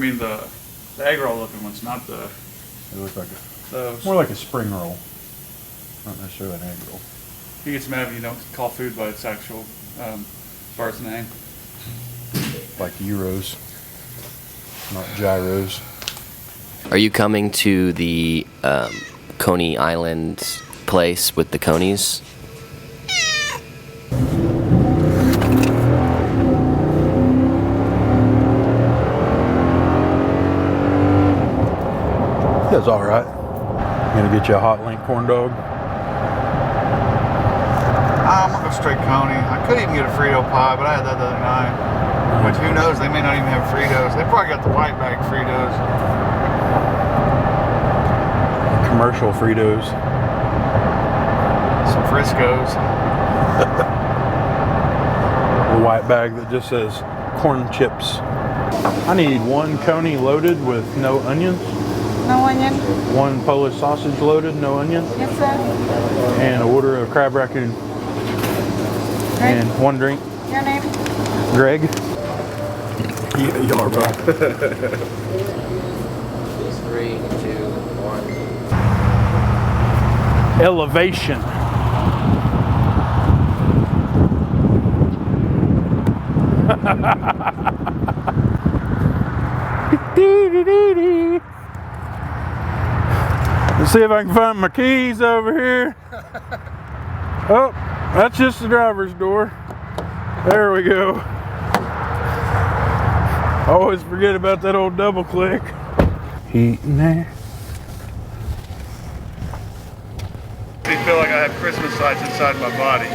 mean the egg roll looking ones, not the. It looks like Those. more like a spring roll, not necessarily an egg roll. He gets mad if you don't call food by its actual birth name. Like gyros, not gyros. Are you coming to the Coney Island place with the CONEYS? That's all right. Gonna get you a hot link corn dog. I'm gonna go straight Coney. I could even get a Frito pie, but I had that the other night. Which, who knows, they may not even have Fritos. They probably got the white bag Fritos. Commercial Fritos. Some Friscos. The white bag that just says corn chips. I need one Coney loaded with no onions. No onion? One Polish sausage loaded, no onion. Yes, sir. And a order of crab raccoon. Greg? And one drink. Your name? Greg. Yeah, you are, bro. 3, 2, 1. Elevation. Let's see if I can find my keys over here. Oh, that's just the driver's door. There we go. Always forget about that old double click. Heat in there. I feel like I have Christmas lights inside my body.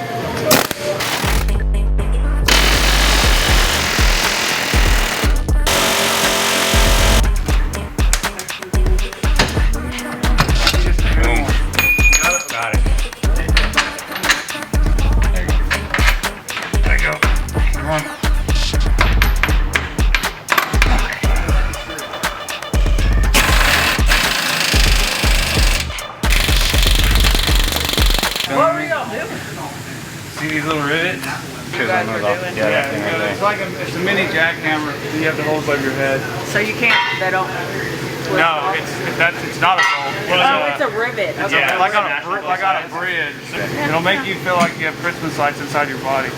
Got it. There you go. Come on. What were y'all doing? See these little rivets? You guys were doing? Yeah, it's like it's a mini jackhammer you have to hold above your head. So you can't, they don't. No, it's not a bolt. Oh, it's a rivet. Okay. Yeah, like on a bridge. It'll make you feel like you have Christmas lights inside your body.